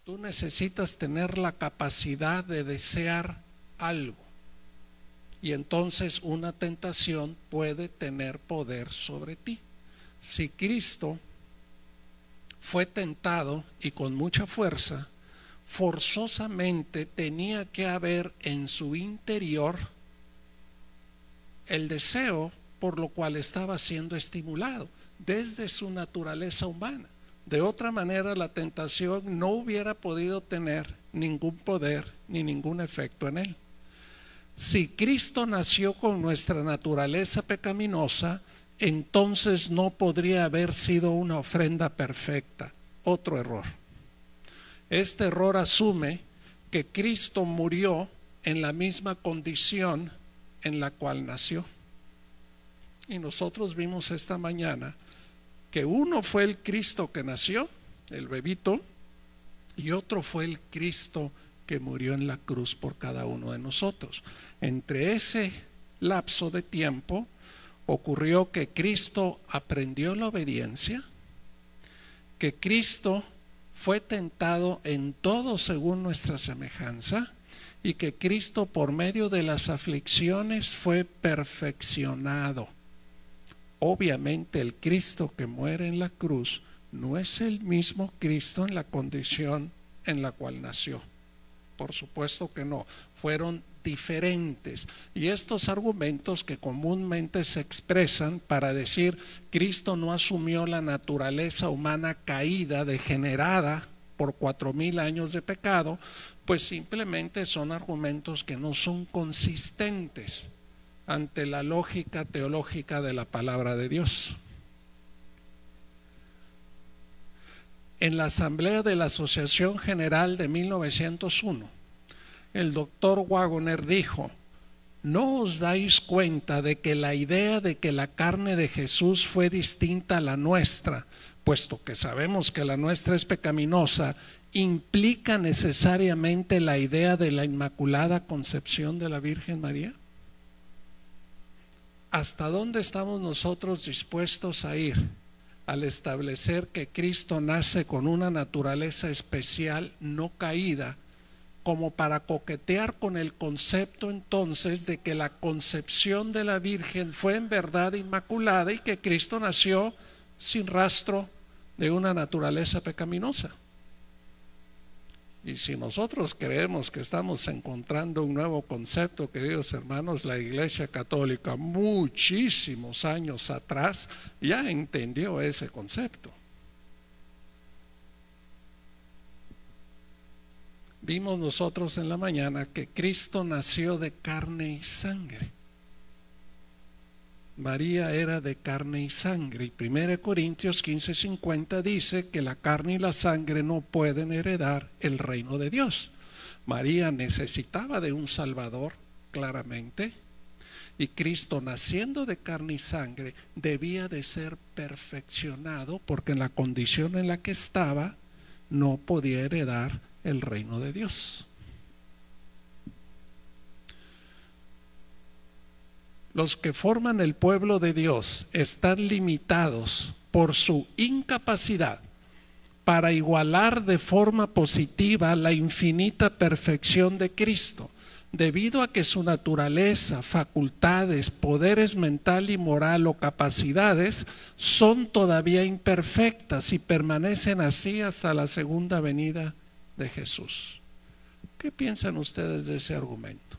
Tú necesitas tener la capacidad de desear algo. Y entonces una tentación puede tener poder sobre ti. Si Cristo fue tentado y con mucha fuerza, forzosamente tenía que haber en su interior el deseo por lo cual estaba siendo estimulado desde su naturaleza humana. De otra manera, la tentación no hubiera podido tener ningún poder ni ningún efecto en él. Si Cristo nació con nuestra naturaleza pecaminosa, entonces no podría haber sido una ofrenda perfecta. Otro error. Este error asume que Cristo murió en la misma condición en la cual nació. Y nosotros vimos esta mañana que uno fue el Cristo que nació, el bebito, y otro fue el Cristo que murió en la cruz por cada uno de nosotros. Entre ese lapso de tiempo ocurrió que Cristo aprendió la obediencia, que Cristo fue tentado en todo según nuestra semejanza, y que Cristo por medio de las aflicciones fue perfeccionado. Obviamente el Cristo que muere en la cruz no es el mismo Cristo en la condición en la cual nació. Por supuesto que no, fueron diferentes. Y estos argumentos que comúnmente se expresan para decir Cristo no asumió la naturaleza humana caída, degenerada por 4000 años de pecado, pues simplemente son argumentos que no son consistentes ante la lógica teológica de la palabra de Dios. En la asamblea de la Asociación General de 1901, el doctor Waggoner dijo: ¿no os dais cuenta de que la idea de que la carne de Jesús fue distinta a la nuestra, puesto que sabemos que la nuestra es pecaminosa, implica necesariamente la idea de la Inmaculada Concepción de la Virgen María? ¿Hasta dónde estamos nosotros dispuestos a ir al establecer que Cristo nace con una naturaleza especial no caída, como para coquetear con el concepto entonces de que la concepción de la Virgen fue en verdad inmaculada y que Cristo nació sin rastro de una naturaleza pecaminosa? Y si nosotros creemos que estamos encontrando un nuevo concepto, queridos hermanos, la Iglesia Católica muchísimos años atrás ya entendió ese concepto. Vimos nosotros en la mañana que Cristo nació de carne y sangre. María era de carne y sangre, y 1 Corintios 15:50 dice que la carne y la sangre no pueden heredar el reino de Dios. María necesitaba de un Salvador, claramente, y Cristo, naciendo de carne y sangre, debía de ser perfeccionado, porque en la condición en la que estaba no podía heredar el reino de Dios. Los que forman el pueblo de Dios están limitados por su incapacidad para igualar de forma positiva la infinita perfección de Cristo, debido a que su naturaleza, facultades, poderes mental y moral o capacidades son todavía imperfectas y permanecen así hasta la segunda venida de Jesús. ¿Qué piensan ustedes de ese argumento?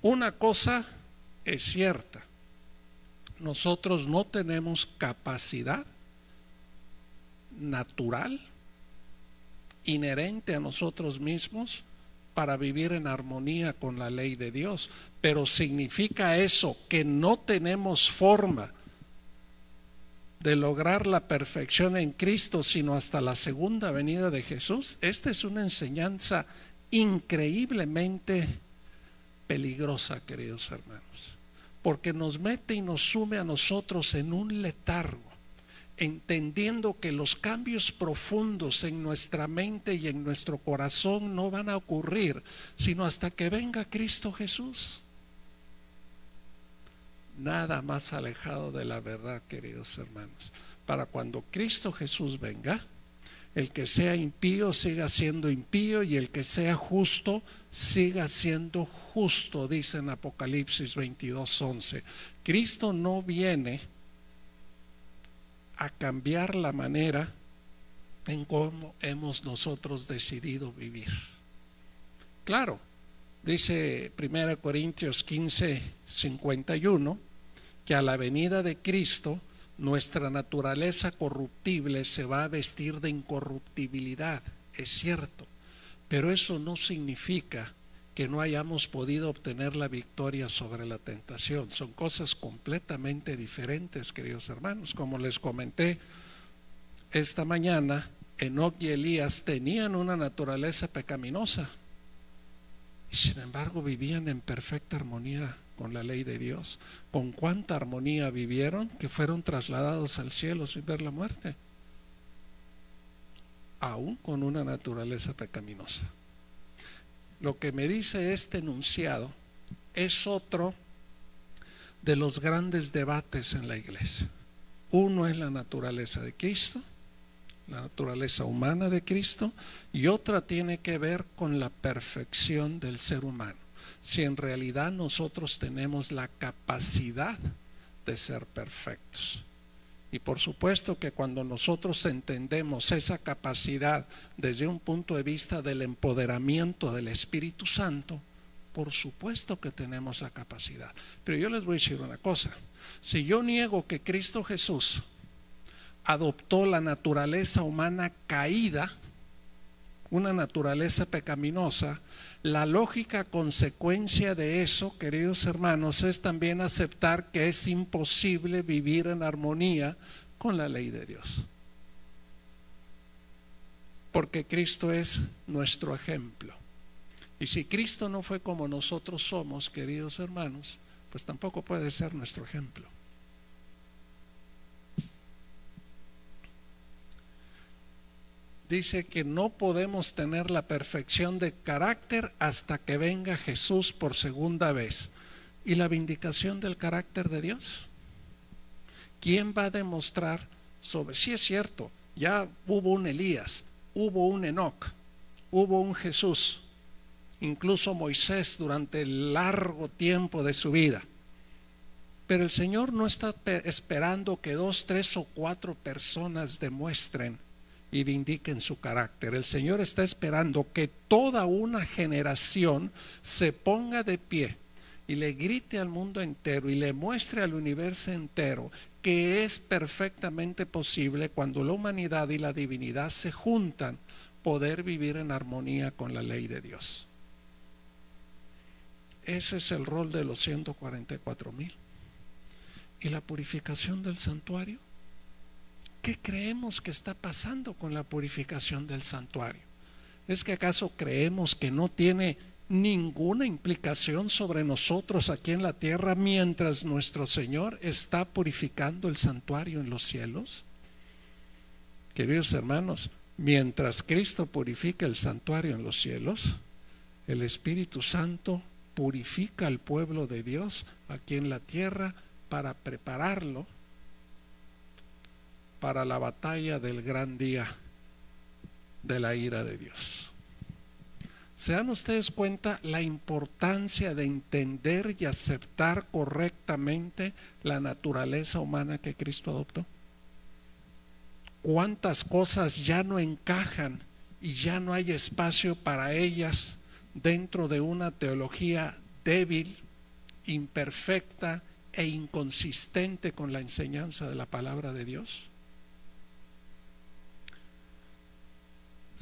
Una cosa es cierta: nosotros no tenemos capacidad natural inherente a nosotros mismos para vivir en armonía con la ley de Dios. Pero ¿significa eso que no tenemos forma de lograr la perfección en Cristo sino hasta la segunda venida de Jesús? Esta es una enseñanza increíblemente peligrosa, queridos hermanos, porque nos mete y nos sume a nosotros en un letargo, entendiendo que los cambios profundos en nuestra mente y en nuestro corazón no van a ocurrir sino hasta que venga Cristo Jesús. Nada más alejado de la verdad, queridos hermanos. Para cuando Cristo Jesús venga, El que sea impío siga siendo impío, y el que sea justo siga siendo justo, dice en Apocalipsis 22:11. Cristo no viene a cambiar la manera en cómo hemos nosotros decidido vivir. Claro, dice 1 Corintios 15:51, que a la venida de Cristo nuestra naturaleza corruptible se va a vestir de incorruptibilidad. Es cierto, pero eso no significa que no hayamos podido obtener la victoria sobre la tentación. Son cosas completamente diferentes, queridos hermanos. Como les comenté esta mañana, Enoc y Elías tenían una naturaleza pecaminosa y sin embargo vivían en perfecta armonía con la ley de Dios. ¿Con cuánta armonía vivieron? Que fueron trasladados al cielo sin ver la muerte, aún con una naturaleza pecaminosa. Lo que me dice este enunciado es otro de los grandes debates en la iglesia. Uno es la naturaleza de Cristo, la naturaleza humana de Cristo, y otra tiene que ver con la perfección del ser humano. Si en realidad nosotros tenemos la capacidad de ser perfectos. Y por supuesto que cuando nosotros entendemos esa capacidad desde un punto de vista del empoderamiento del Espíritu Santo, por supuesto que tenemos la capacidad. Pero yo les voy a decir una cosa: si yo niego que Cristo Jesús adoptó la naturaleza humana caída, una naturaleza pecaminosa, la lógica consecuencia de eso, queridos hermanos, es también aceptar que es imposible vivir en armonía con la ley de Dios. Porque Cristo es nuestro ejemplo. Y si Cristo no fue como nosotros somos, queridos hermanos, pues tampoco puede ser nuestro ejemplo. Dice que no podemos tener la perfección de carácter hasta que venga Jesús por segunda vez. ¿Y la vindicación del carácter de Dios? ¿Quién va a demostrar sobre? Sí, es cierto, ya hubo un Elías, hubo un Enoc, hubo un Jesús, incluso Moisés durante el largo tiempo de su vida. Pero el Señor no está esperando que 2, 3 o 4 personas demuestren y vindiquen su carácter. El Señor está esperando que toda una generación se ponga de pie y le grite al mundo entero y le muestre al universo entero que es perfectamente posible, cuando la humanidad y la divinidad se juntan, poder vivir en armonía con la ley de Dios. Ese es el rol de los 144,000. ¿Y la purificación del santuario? ¿Qué creemos que está pasando con la purificación del santuario? ¿Es que acaso creemos que no tiene ninguna implicación sobre nosotros aquí en la tierra mientras nuestro Señor está purificando el santuario en los cielos? Queridos hermanos, mientras Cristo purifica el santuario en los cielos, el Espíritu Santo purifica al pueblo de Dios aquí en la tierra para prepararlo para la batalla del gran día de la ira de Dios. ¿Se dan ustedes cuenta la importancia de entender y aceptar correctamente la naturaleza humana que Cristo adoptó? ¿Cuántas cosas ya no encajan y ya no hay espacio para ellas dentro de una teología débil, imperfecta e inconsistente con la enseñanza de la palabra de Dios?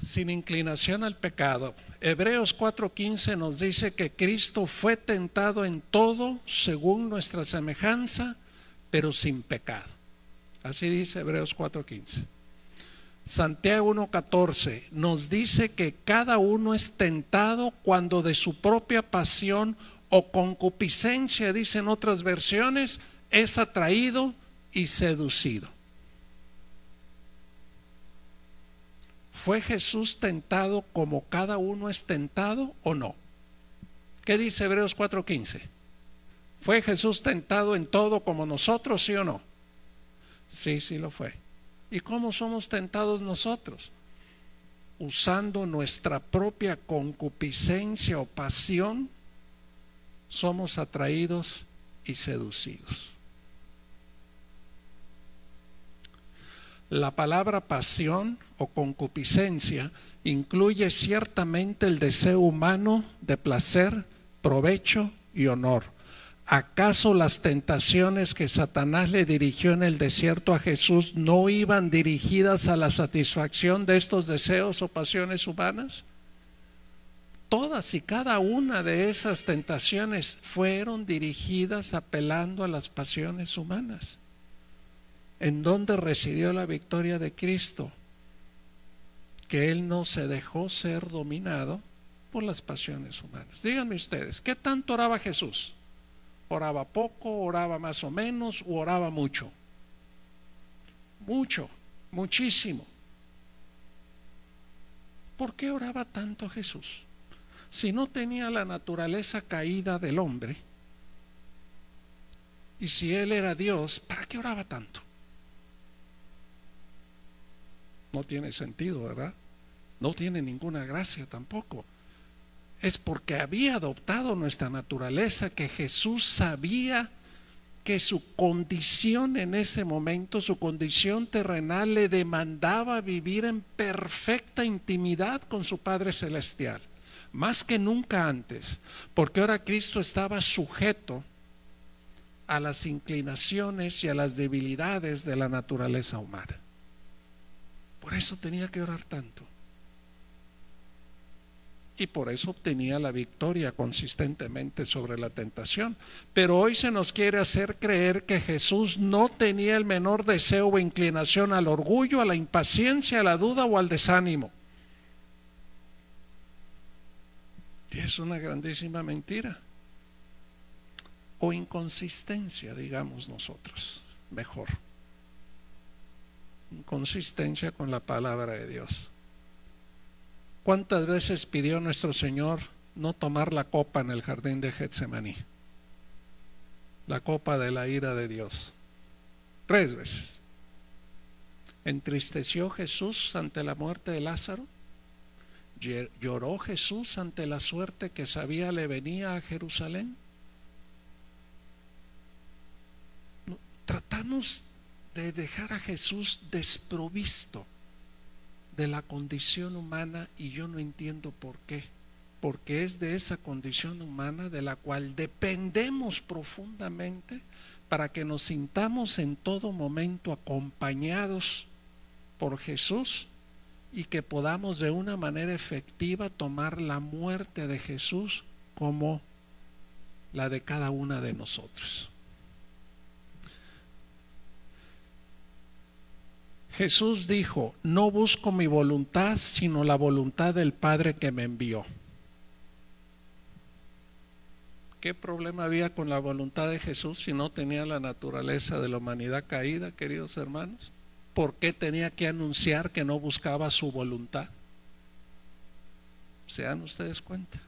Sin inclinación al pecado. Hebreos 4:15 nos dice que Cristo fue tentado en todo según nuestra semejanza, pero sin pecado. Así dice Hebreos 4:15. Santiago 1:14 nos dice que cada uno es tentado cuando de su propia pasión o concupiscencia, dicen otras versiones, es atraído y seducido. ¿Fue Jesús tentado como cada uno es tentado o no? ¿Qué dice Hebreos 4:15? ¿Fue Jesús tentado en todo como nosotros, sí o no? Sí, sí lo fue. ¿Y cómo somos tentados nosotros? usando nuestra propia concupiscencia o pasión, somos atraídos y seducidos. La palabra pasión o concupiscencia incluye ciertamente el deseo humano de placer, provecho y honor. ¿Acaso las tentaciones que Satanás le dirigió en el desierto a Jesús no iban dirigidas a la satisfacción de estos deseos o pasiones humanas? Todas y cada una de esas tentaciones fueron dirigidas apelando a las pasiones humanas. ¿En dónde residió la victoria de Cristo? Que Él no se dejó ser dominado por las pasiones humanas. Díganme ustedes, ¿qué tanto oraba Jesús? ¿Oraba poco, oraba más o menos, o oraba mucho? Mucho, muchísimo. ¿Por qué oraba tanto Jesús? Si no tenía la naturaleza caída del hombre, y si Él era Dios, ¿para qué oraba tanto? No tiene sentido, ¿verdad? No tiene ninguna gracia tampoco. Es porque había adoptado nuestra naturaleza, que Jesús sabía que su condición en ese momento, su condición terrenal, le demandaba vivir en perfecta intimidad con su Padre Celestial, más que nunca antes, porque ahora Cristo estaba sujeto a las inclinaciones y a las debilidades de la naturaleza humana. Por eso tenía que orar tanto. Y por eso obtenía la victoria consistentemente sobre la tentación. Pero hoy se nos quiere hacer creer que Jesús no tenía el menor deseo o inclinación al orgullo, a la impaciencia, a la duda o al desánimo. Y es una grandísima mentira. O inconsistencia, digamos nosotros, mejor. Inconsistencia con la palabra de Dios. ¿Cuántas veces pidió nuestro Señor no tomar la copa en el jardín de Getsemaní? La copa de la ira de Dios. 3 veces. ¿Entristeció Jesús ante la muerte de Lázaro? ¿Lloró Jesús ante la suerte que sabía le venía a Jerusalén? Tratamos de dejar a Jesús desprovisto de la condición humana, y yo no entiendo por qué. Porque es de esa condición humana de la cual dependemos profundamente para que nos sintamos en todo momento acompañados por Jesús y que podamos de una manera efectiva tomar la muerte de Jesús como la de cada una de nosotros. Jesús dijo: no busco mi voluntad, sino la voluntad del Padre que me envió. ¿Qué problema había con la voluntad de Jesús si no tenía la naturaleza de la humanidad caída, queridos hermanos? ¿Por qué tenía que anunciar que no buscaba su voluntad? ¿Se dan ustedes cuenta?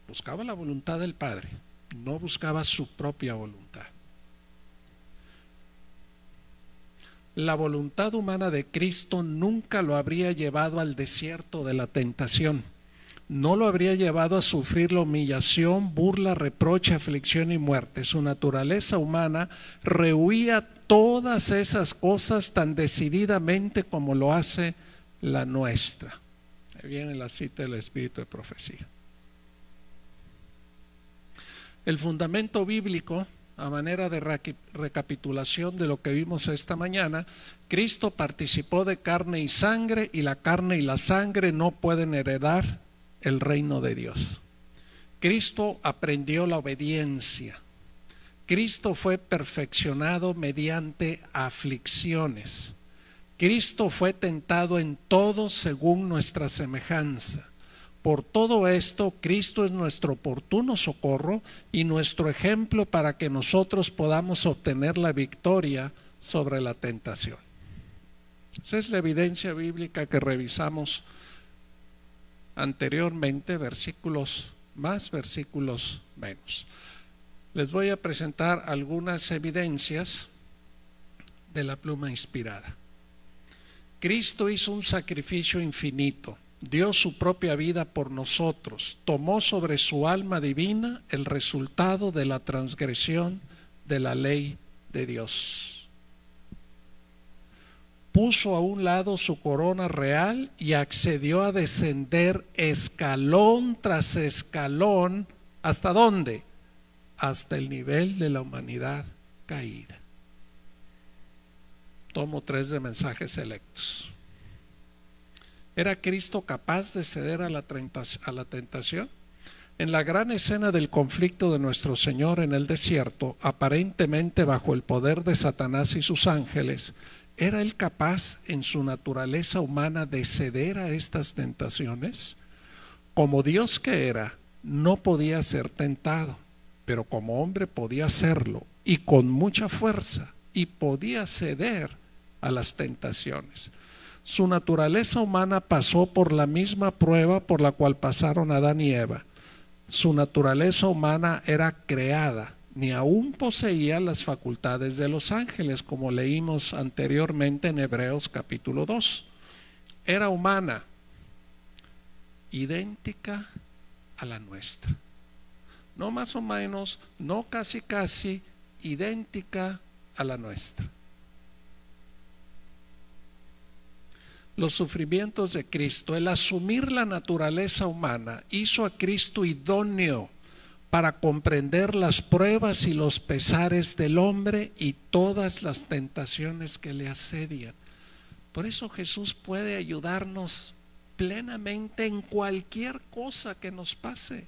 Buscaba la voluntad del Padre, no buscaba su propia voluntad. La voluntad humana de Cristo nunca lo habría llevado al desierto de la tentación. No lo habría llevado a sufrir la humillación, burla, reproche, aflicción y muerte. Su naturaleza humana rehuía todas esas cosas tan decididamente como lo hace la nuestra. Ahí viene la cita del Espíritu de Profecía. El fundamento bíblico, a manera de recapitulación de lo que vimos esta mañana: Cristo participó de carne y sangre, y la carne y la sangre no pueden heredar el reino de Dios. Cristo aprendió la obediencia. Cristo fue perfeccionado mediante aflicciones. Cristo fue tentado en todo según nuestra semejanza. Por todo esto, Cristo es nuestro oportuno socorro y nuestro ejemplo para que nosotros podamos obtener la victoria sobre la tentación. Esa es la evidencia bíblica que revisamos anteriormente, versículos más, versículos menos. Les voy a presentar algunas evidencias de la pluma inspirada. Cristo hizo un sacrificio infinito, dio su propia vida por nosotros, tomó sobre su alma divina el resultado de la transgresión de la ley de Dios. Puso a un lado su corona real y accedió a descender escalón tras escalón. ¿Hasta dónde? Hasta el nivel de la humanidad caída. Tomo 3 de mensajes selectos. ¿Era Cristo capaz de ceder a la tentación? En la gran escena del conflicto de nuestro Señor en el desierto, aparentemente bajo el poder de Satanás y sus ángeles, ¿era Él capaz en su naturaleza humana de ceder a estas tentaciones? Como Dios que era, no podía ser tentado, pero como hombre podía hacerlo, y con mucha fuerza, y podía ceder a las tentaciones. Su naturaleza humana pasó por la misma prueba por la cual pasaron Adán y Eva. Su naturaleza humana era creada, ni aún poseía las facultades de los ángeles, como leímos anteriormente en Hebreos capítulo 2. Era humana, idéntica a la nuestra. No más o menos, no casi casi, idéntica a la nuestra. Los sufrimientos de Cristo, el asumir la naturaleza humana, hizo a Cristo idóneo para comprender las pruebas y los pesares del hombre y todas las tentaciones que le asedian. Por eso Jesús puede ayudarnos plenamente en cualquier cosa que nos pase.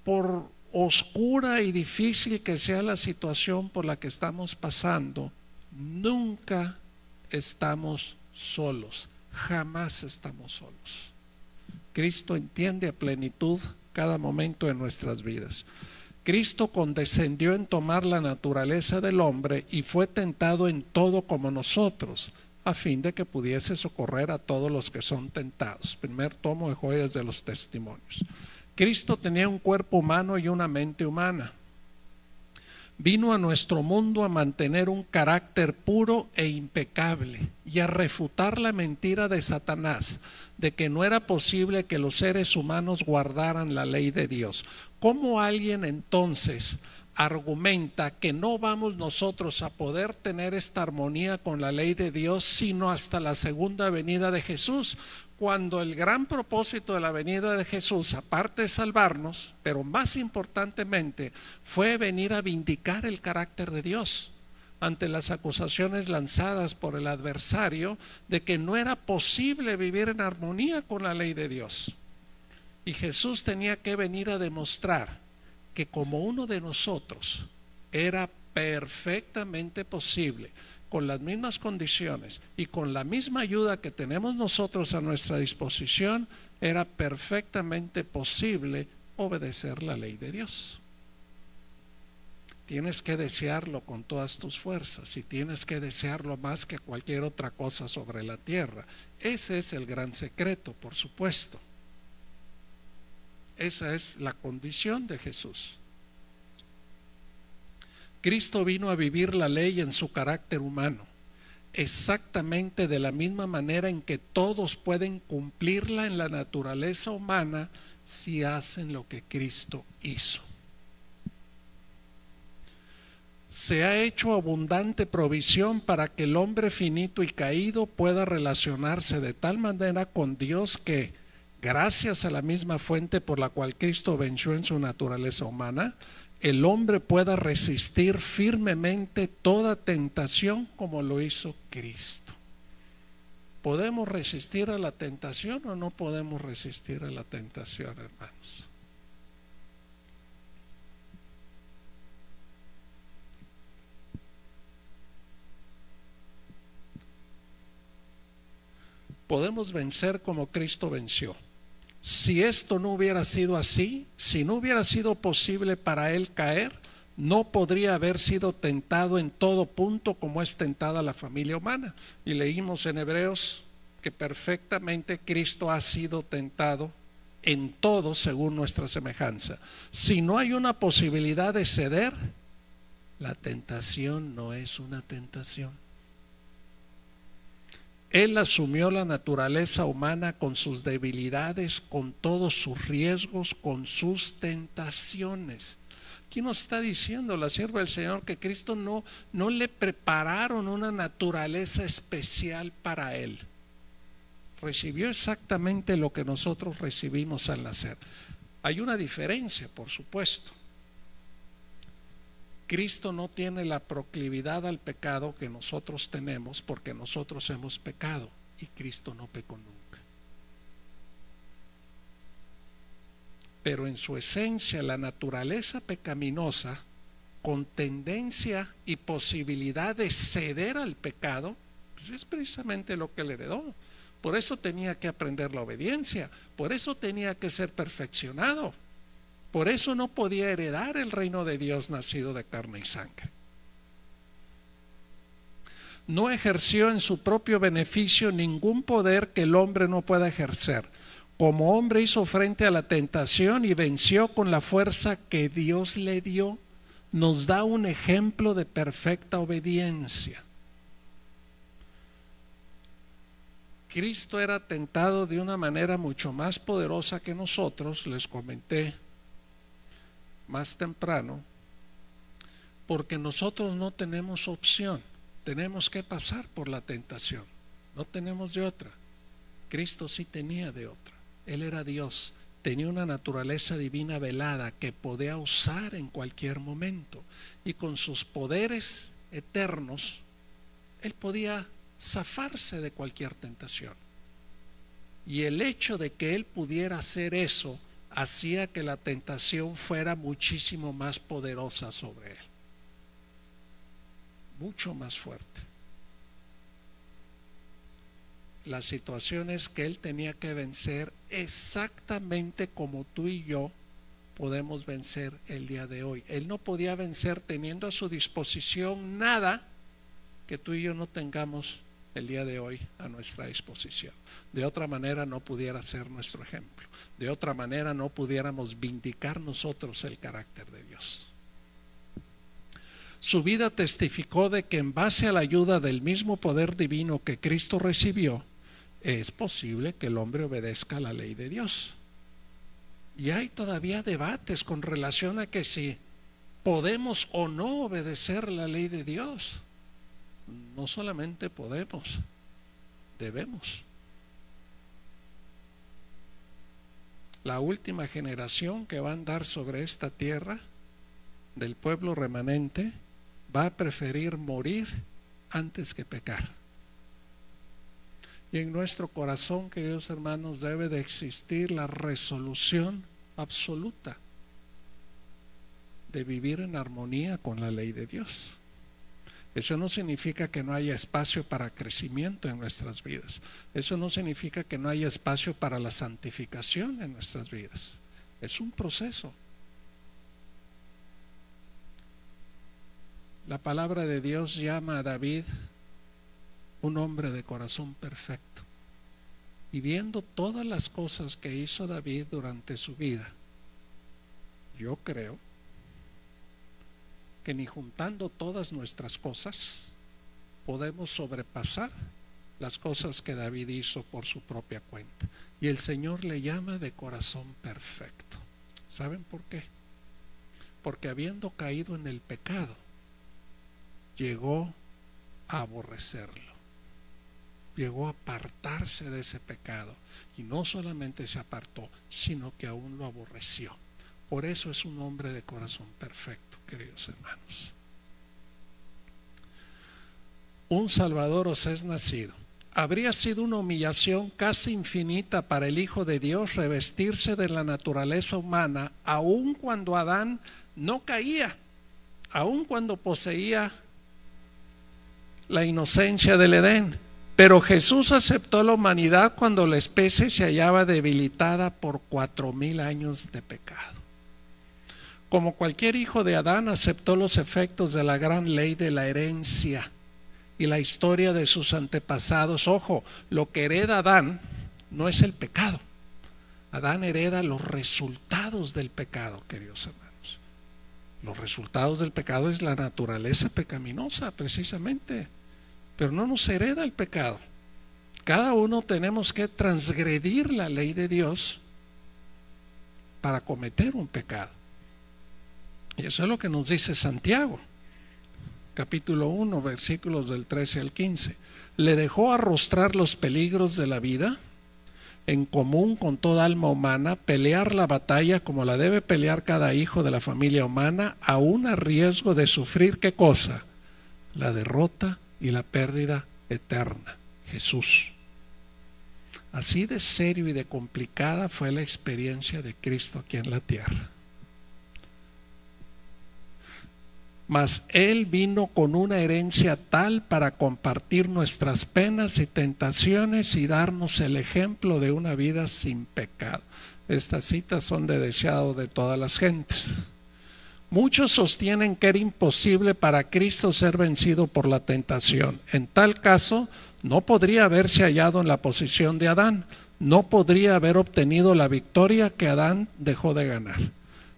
Por oscura y difícil que sea la situación por la que estamos pasando, nunca estamos solos, jamás estamos solos. Cristo entiende a plenitud cada momento de nuestras vidas. Cristo condescendió en tomar la naturaleza del hombre y fue tentado en todo como nosotros, a fin de que pudiese socorrer a todos los que son tentados. Primer tomo de Joyas de los Testimonios. Cristo tenía un cuerpo humano y una mente humana. Vino a nuestro mundo a mantener un carácter puro e impecable y a refutar la mentira de Satanás de que no era posible que los seres humanos guardaran la ley de Dios. ¿Cómo alguien entonces argumenta que no vamos nosotros a poder tener esta armonía con la ley de Dios sino hasta la segunda venida de Jesús? Cuando el gran propósito de la venida de Jesús, aparte de salvarnos, pero más importantemente, fue venir a vindicar el carácter de Dios ante las acusaciones lanzadas por el adversario de que no era posible vivir en armonía con la ley de Dios. Y Jesús tenía que venir a demostrar que como uno de nosotros era perfectamente posible, con las mismas condiciones y con la misma ayuda que tenemos nosotros a nuestra disposición, era perfectamente posible obedecer la ley de Dios. Tienes que desearlo con todas tus fuerzas y tienes que desearlo más que cualquier otra cosa sobre la tierra. Ese es el gran secreto, por supuesto. Esa es la condición de Jesús. Cristo vino a vivir la ley en su carácter humano, exactamente de la misma manera en que todos pueden cumplirla en la naturaleza humana si hacen lo que Cristo hizo. Se ha hecho abundante provisión para que el hombre finito y caído pueda relacionarse de tal manera con Dios que, gracias a la misma fuente por la cual Cristo venció en su naturaleza humana, el hombre pueda resistir firmemente toda tentación como lo hizo Cristo. ¿Podemos resistir a la tentación o no podemos resistir a la tentación, hermanos? Podemos vencer como Cristo venció. Si esto no hubiera sido así, si no hubiera sido posible para él caer, no podría haber sido tentado en todo punto como es tentada la familia humana. Y leímos en Hebreos que perfectamente Cristo ha sido tentado en todo según nuestra semejanza. Si no hay una posibilidad de ceder, la tentación no es una tentación. Él asumió la naturaleza humana con sus debilidades, con todos sus riesgos, con sus tentaciones. Aquí nos está diciendo la sierva del Señor que Cristo no le prepararon una naturaleza especial para Él. Recibió exactamente lo que nosotros recibimos al nacer. Hay una diferencia, por supuesto. Cristo no tiene la proclividad al pecado que nosotros tenemos porque nosotros hemos pecado y Cristo no pecó nunca. Pero en su esencia, la naturaleza pecaminosa, con tendencia y posibilidad de ceder al pecado, pues es precisamente lo que le heredó. Por eso tenía que aprender la obediencia, por eso tenía que ser perfeccionado. Por eso no podía heredar el reino de Dios nacido de carne y sangre. No ejerció en su propio beneficio ningún poder que el hombre no pueda ejercer. Como hombre hizo frente a la tentación y venció con la fuerza que Dios le dio. Nos da un ejemplo de perfecta obediencia. Cristo era tentado de una manera mucho más poderosa que nosotros, les comenté más temprano, porque nosotros no tenemos opción, tenemos que pasar por la tentación, no tenemos de otra. Cristo sí tenía de otra. Él era Dios, tenía una naturaleza divina velada que podía usar en cualquier momento, y con sus poderes eternos Él podía zafarse de cualquier tentación. Y el hecho de que Él pudiera hacer eso hacía que la tentación fuera muchísimo más poderosa sobre Él, mucho más fuerte. La situación es que Él tenía que vencer exactamente como tú y yo podemos vencer el día de hoy. Él no podía vencer teniendo a su disposición nada que tú y yo no tengamos el día de hoy a nuestra disposición. De otra manera no pudiera ser nuestro ejemplo. De otra manera no pudiéramos vindicar nosotros el carácter de Dios. Su vida testificó de que en base a la ayuda del mismo poder divino que Cristo recibió, es posible que el hombre obedezca a la ley de Dios. Y hay todavía debates con relación a que si podemos o no obedecer la ley de Dios. No solamente podemos, debemos. La última generación que va a andar sobre esta tierra del pueblo remanente va a preferir morir antes que pecar. Y en nuestro corazón, queridos hermanos, debe de existir la resolución absoluta de vivir en armonía con la ley de Dios. Eso no significa que no haya espacio para crecimiento en nuestras vidas. Eso no significa que no haya espacio para la santificación en nuestras vidas. Es un proceso. La palabra de Dios llama a David un hombre de corazón perfecto. Y viendo todas las cosas que hizo David durante su vida, yo creo que ni juntando todas nuestras cosas podemos sobrepasar las cosas que David hizo por su propia cuenta. Y el Señor le llama de corazón perfecto. ¿Saben por qué? Porque habiendo caído en el pecado, llegó a aborrecerlo, llegó a apartarse de ese pecado, y no solamente se apartó, sino que aún lo aborreció. Por eso es un hombre de corazón perfecto, queridos hermanos. Un Salvador os es nacido. Habría sido una humillación casi infinita para el Hijo de Dios revestirse de la naturaleza humana, aun cuando Adán no caía, aun cuando poseía la inocencia del Edén. Pero Jesús aceptó la humanidad cuando la especie se hallaba debilitada por 4000 años de pecado. Como cualquier hijo de Adán, aceptó los efectos de la gran ley de la herencia y la historia de sus antepasados. Ojo, lo que hereda Adán no es el pecado. Adán hereda los resultados del pecado, queridos hermanos. Los resultados del pecado es la naturaleza pecaminosa, precisamente. Pero no nos hereda el pecado. cada uno tenemos que transgredir la ley de Dios para cometer un pecado. Y eso es lo que nos dice Santiago, capítulo 1, versículos del 13 al 15. Le dejó arrostrar los peligros de la vida, en común con toda alma humana, pelear la batalla como la debe pelear cada hijo de la familia humana, aún a riesgo de sufrir, ¿qué cosa? La derrota y la pérdida eterna, Jesús. Así de serio y de complicada fue la experiencia de Cristo aquí en la tierra. Mas Él vino con una herencia tal para compartir nuestras penas y tentaciones y darnos el ejemplo de una vida sin pecado. Estas citas son de deseado de todas las gentes. Muchos sostienen que era imposible para Cristo ser vencido por la tentación. En tal caso, no podría haberse hallado en la posición de Adán. No podría haber obtenido la victoria que Adán dejó de ganar.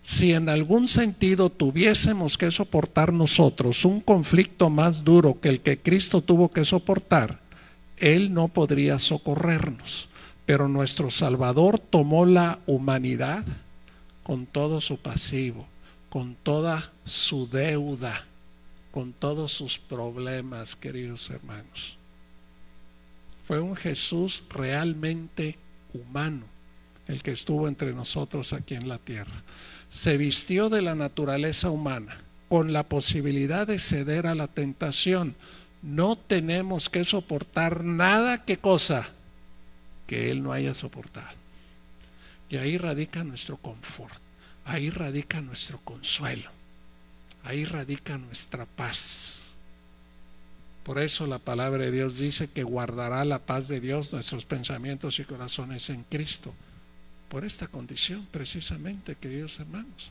Si en algún sentido tuviésemos que soportar nosotros un conflicto más duro que el que Cristo tuvo que soportar, Él no podría socorrernos. Pero nuestro Salvador tomó la humanidad con todo su pasivo, con toda su deuda, con todos sus problemas, queridos hermanos. Fue un Jesús realmente humano el que estuvo entre nosotros aquí en la tierra. Se vistió de la naturaleza humana con la posibilidad de ceder a la tentación. No tenemos que soportar nada, ¿qué cosa? Que Él no haya soportado. Y ahí radica nuestro confort, ahí radica nuestro consuelo, ahí radica nuestra paz. Por eso la palabra de Dios dice que guardará la paz de Dios nuestros pensamientos y corazones en Cristo. Por esta condición precisamente, queridos hermanos.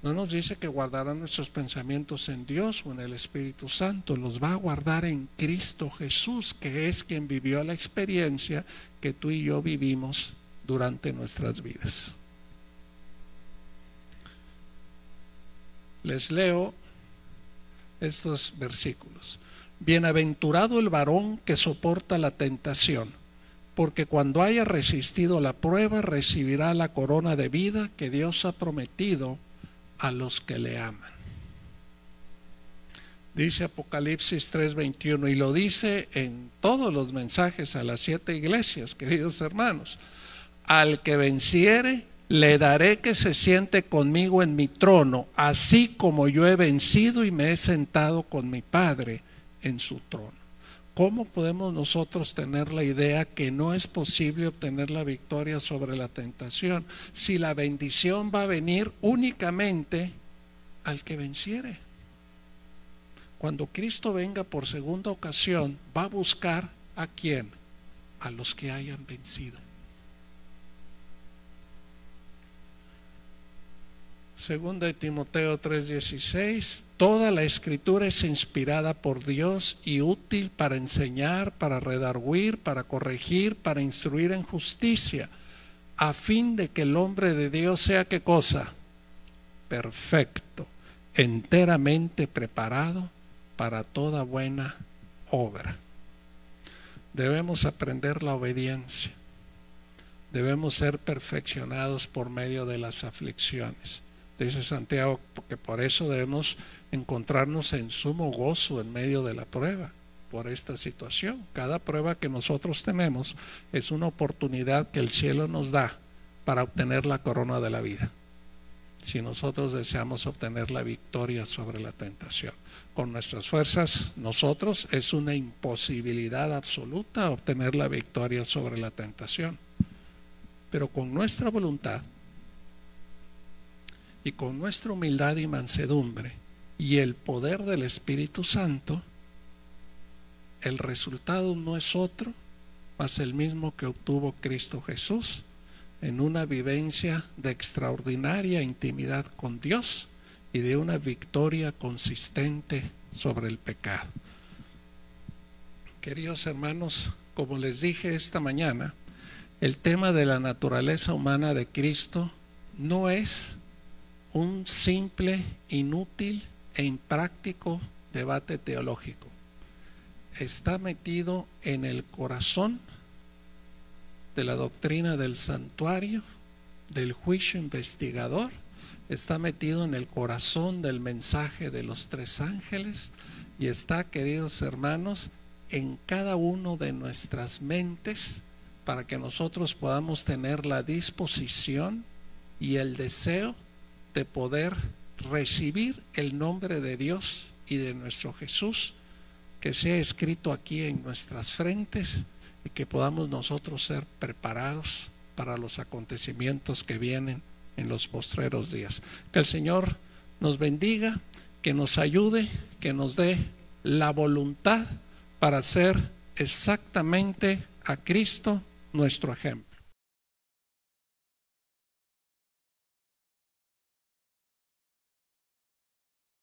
No nos dice que guardará nuestros pensamientos en Dios o en el Espíritu Santo, los va a guardar en Cristo Jesús, que es quien vivió la experiencia que tú y yo vivimos durante nuestras vidas. Les leo estos versículos. Bienaventurado el varón que soporta la tentación, porque cuando haya resistido la prueba recibirá la corona de vida que Dios ha prometido a los que le aman. Dice Apocalipsis 3:21, y lo dice en todos los mensajes a las 7 iglesias, queridos hermanos: al que venciere le daré que se siente conmigo en mi trono, así como yo he vencido y me he sentado con mi Padre en su trono. ¿Cómo podemos nosotros tener la idea que no es posible obtener la victoria sobre la tentación si la bendición va a venir únicamente al que venciere? Cuando Cristo venga por segunda ocasión, va a buscar ¿a quién? A los que hayan vencido. Segunda de Timoteo 3:16, toda la escritura es inspirada por Dios y útil para enseñar, para redarguir, para corregir, para instruir en justicia, a fin de que el hombre de Dios sea ¿qué cosa? Perfecto, enteramente preparado para toda buena obra. Debemos aprender la obediencia. Debemos ser perfeccionados por medio de las aflicciones. Dice Santiago que por eso debemos encontrarnos en sumo gozo en medio de la prueba, por esta situación. Cada prueba que nosotros tenemos es una oportunidad que el cielo nos da para obtener la corona de la vida, si nosotros deseamos obtener la victoria sobre la tentación. Con nuestras fuerzas, nosotros es una imposibilidad absoluta obtener la victoria sobre la tentación. Pero con nuestra voluntad y con nuestra humildad y mansedumbre y el poder del Espíritu Santo, el resultado no es otro más el mismo que obtuvo Cristo Jesús en una vivencia de extraordinaria intimidad con Dios y de una victoria consistente sobre el pecado. Queridos hermanos, como les dije esta mañana, el tema de la naturaleza humana de Cristo no es un simple, inútil e impráctico debate teológico. está metido en el corazón de la doctrina del santuario, del juicio investigador, está metido en el corazón del mensaje de los tres ángeles y está, queridos hermanos, en cada uno de nuestras mentes para que nosotros podamos tener la disposición y el deseo de poder recibir el nombre de Dios y de nuestro Jesús que sea escrito aquí en nuestras frentes y que podamos nosotros ser preparados para los acontecimientos que vienen en los postreros días. Que el Señor nos bendiga, que nos ayude, que nos dé la voluntad para ser exactamente a Cristo nuestro ejemplo.